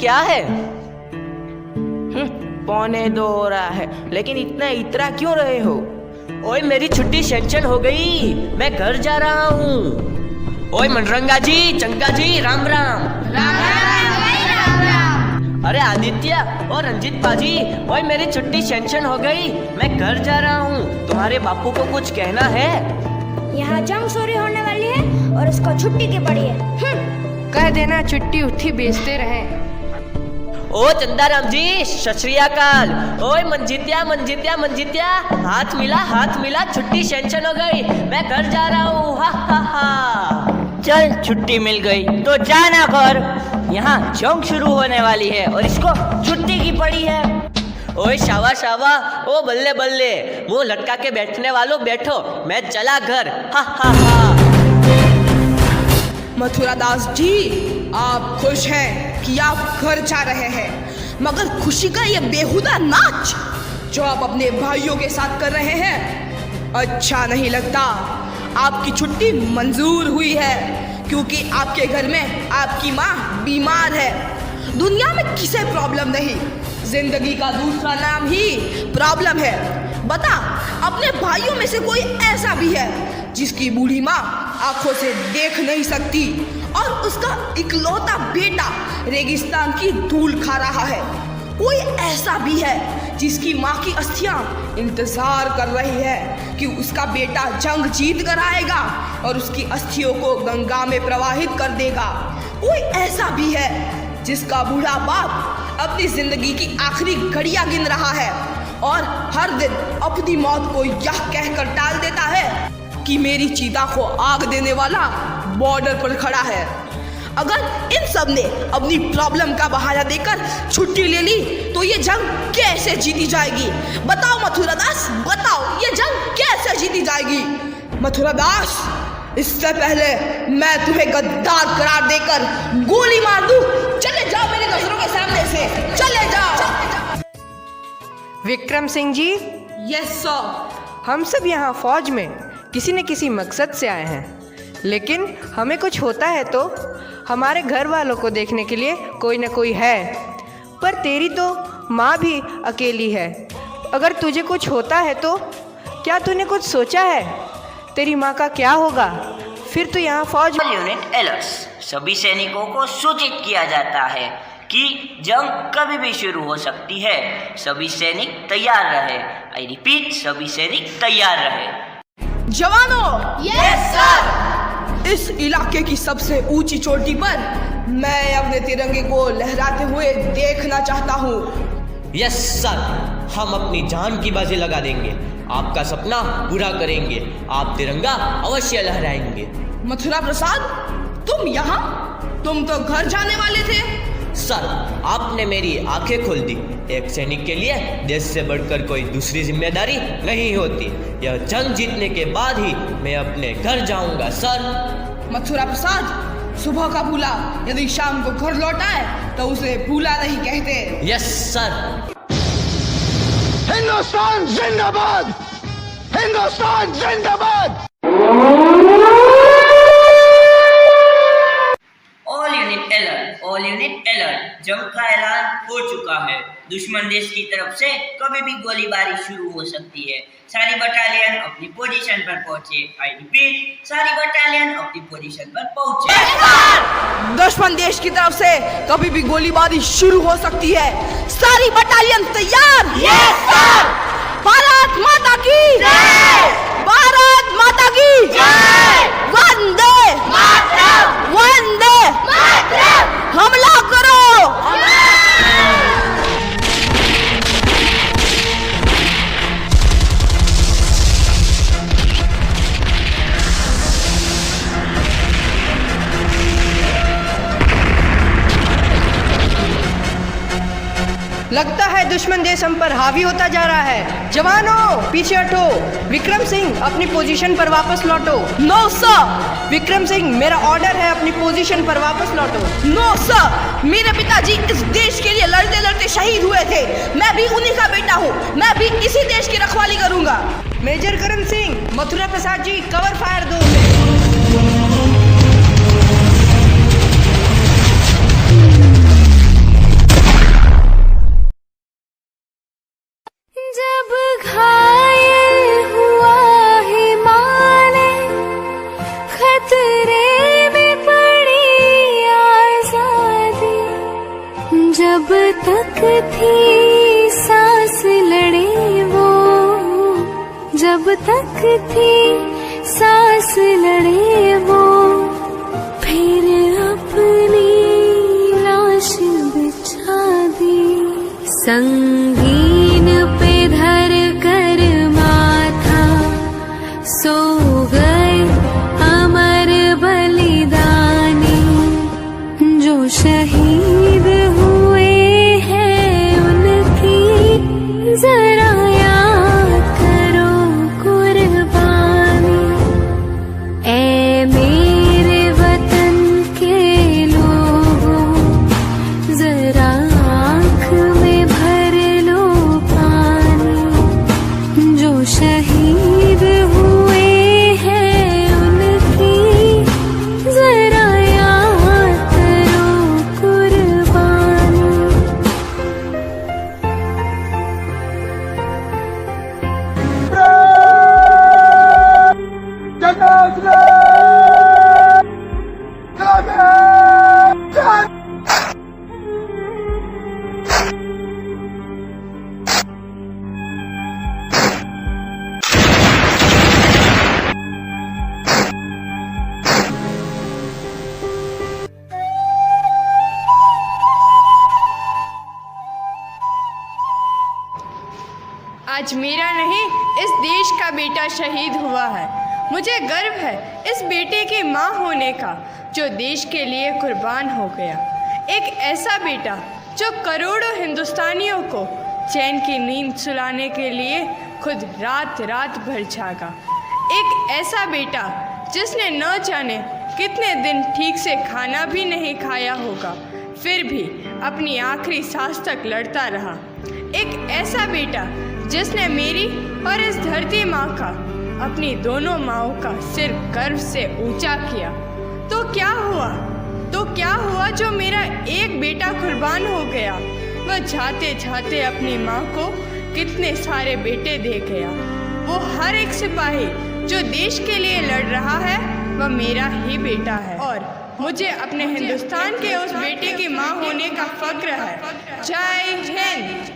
क्या है? 1:45 हो रहा है, लेकिन इतना इतरा क्यों रहे हो? ओए मेरी छुट्टी सैंक्शन हो गई, मैं घर जा रहा हूँ। ओए मनरंगा जी, चंगा जी, राम राम। राम राम भाई, राम राम। अरे आदित्य और रंजित पाजी, ओए मेरी छुट्टी सैंक्शन हो गई, मैं घर जा रहा हूँ। तुम्हारे बापू को कुछ कहना है? यहाँ जंग सोरी होने वाली है और उसको छुट्टी की पड़ी है। कह देना छुट्टी उठी बेचते रहे। ओ चंदाराम जी, सत श्री अकाल। ओए मंजित्या मंजित्या मंजित्या, हाथ मिला, छुट्टी सैंक्शन हो गई, मैं घर जा रहा हूँ। हा हा हा। चल, छुट्टी मिल गई तो जाना घर। यहाँ जंग शुरू होने वाली है और इसको छुट्टी की पड़ी है। ओए शावा शावा, ओ बल्ले बल्ले, मुंह लटका के बैठने वालों बैठो, मैं चला घर। हा हा हा। मथुरा दास जी, आप खुश हैं कि आप घर जा रहे हैं, मगर खुशी का ये बेहुदा नाच जो आप अपने भाइयों के साथ कर रहे हैं अच्छा नहीं लगता। आपकी छुट्टी मंजूर हुई है क्योंकि आपके घर में आपकी माँ बीमार है। दुनिया में किसे प्रॉब्लम नहीं, जिंदगी का दूसरा नाम ही प्रॉब्लम है। बता, अपने भाइयों में से कोई ऐसा भी है जिसकी बूढ़ी माँ आंखों से देख नहीं सकती और उसका इकलौता बेटा रेगिस्तान की धूल खा रहा है? कोई ऐसा भी है जिसकी माँ की अस्थियां इंतजार कर रही है कि उसका बेटा जंग जीत कर आएगा और उसकी अस्थियों को गंगा में प्रवाहित कर देगा? कोई ऐसा भी है जिसका बूढ़ा बाप अपनी जिंदगी की आखिरी घड़ियां गिन रहा है और हर दिन अपनी मौत को यह कहकर टाल देता है कि मेरी चीता को आग देने वाला बॉर्डर पर खड़ा है? अगर इन सब ने अपनी प्रॉब्लम का बहाना देकर छुट्टी ले ली तो ये जंग कैसे जीती जाएगी? बताओ मथुरा दास, बताओ, ये जंग कैसे जीती जाएगी? मथुरा दास, इससे पहले मैं तुम्हें गद्दार करार देकर गोली मार दूं, चले जाओ मेरे नजरों के सामने से, चले जाओ। Vikram Singh ji, yes sir. हम सब यहाँ फौज में किसी न किसी मकसद से आए हैं, लेकिन हमें कुछ होता है तो हमारे घर वालों को देखने के लिए कोई न कोई है। पर तेरी तो माँ भी अकेली है, अगर तुझे कुछ होता है तो क्या तूने कुछ सोचा है? तेरी माँ का क्या होगा? फिर तो यहाँ फौज यूनिट अलर्ट्स, सभी सैनिकों को सूचित किया जाता है कि जंग कभी भी शुरू हो सकती है। सभी सैनिक तैयार रहे। आई रिपीट, सभी सैनिक तैयार रहे। जवानों, यस सर। इस इलाके की सबसे ऊंची चोटी पर मैं अपने तिरंगे को लहराते हुए देखना चाहता हूँ। यस सर, हम अपनी जान की बाजी लगा देंगे, आपका सपना पूरा करेंगे, आप तिरंगा अवश्य लहराएंगे। मथुरा प्रसाद, तुम यहाँ? तुम तो घर जाने वाले थे। सर, आपने मेरी आंखें खोल दी। एक सैनिक के लिए देश से बढ़कर कोई दूसरी जिम्मेदारी नहीं होती। यह जंग जीतने के बाद ही मैं अपने घर जाऊंगा सर। मथुरा प्रसाद, सुबह का भूला यदि शाम को घर लौटा है तो उसे भूला नहीं कहते। Yes sir. हिंदुस्तान जिंदाबाद! हिंदुस्तान जिंदाबाद! ऑल यूनिट अलर्ट, जंग का ऐलान हो चुका है। दुश्मन देश की तरफ से कभी भी गोलीबारी शुरू हो सकती है। सारी बटालियन अपनी पोजीशन पर पहुंचे। आई रिपीट, सारी बटालियन अपनी पोजीशन पर पहुंचे। दुश्मन देश की तरफ से कभी भी गोलीबारी शुरू हो सकती है। सारी बटालियन तैयार। Yes sir. भारत माता की जय। भारत माता की जय। वंदे मातरम। वंदे मातरम। हमला करो। लगता है दुश्मन देश हम पर हावी होता जा रहा है। जवानों, पीछे हटो। विक्रम सिंह, अपनी पोजीशन पर वापस लौटो। No sir. विक्रम सिंह, मेरा ऑर्डर है, अपनी पोजीशन पर वापस लौटो। नो सर, मेरे पिताजी इस देश के लिए लड़ते लड़ते शहीद हुए थे। मैं भी उन्हीं का बेटा हूँ, मैं भी इसी देश की रखवाली करूंगा। Major Karan Singh, Mathura Prasad ji, cover fire दो उन्हें। जब तक थी सांस लड़े वो, जब तक थी सांस लड़े वो, फिर अपनी लाश बिछा दी। संगीन पे धर कर माथा सो गए अमर बलिदानी, जो शहीद हुए हैं उनकी जरा याद करो कुर्बानी। ऐ मेरे वतन के लोगों, जरा आँख में भर लो पानी, जो शहीद हुए हैं उनकी जरा याद करो कुर्बानी। आज मेरा नहीं, इस देश का बेटा शहीद हुआ है। मुझे गर्व है इस बेटे की माँ होने का, जो देश के लिए कुर्बान हो गया। एक ऐसा बेटा जो करोड़ों हिंदुस्तानियों को चैन की नींद सुलाने के लिए खुद रात रात भर जागा। एक ऐसा बेटा जिसने न जाने कितने दिन ठीक से खाना भी नहीं खाया होगा, फिर भी अपनी आखिरी सांस तक लड़ता रहा। एक ऐसा बेटा जिसने मेरी और इस धरती माँ का, अपनी दोनों माँओं का सिर गर्व से ऊंचा किया। तो क्या हुआ जो मेरा एक बेटा कुर्बान हो गया। वह जाते जाते अपनी माँ को कितने सारे बेटे दे गया। वो हर एक सिपाही जो देश के लिए लड़ रहा है, वह मेरा ही बेटा है और मुझे अपने हिंदुस्तान के उस बेटे की माँ होने का फक्र है। जय हिंद।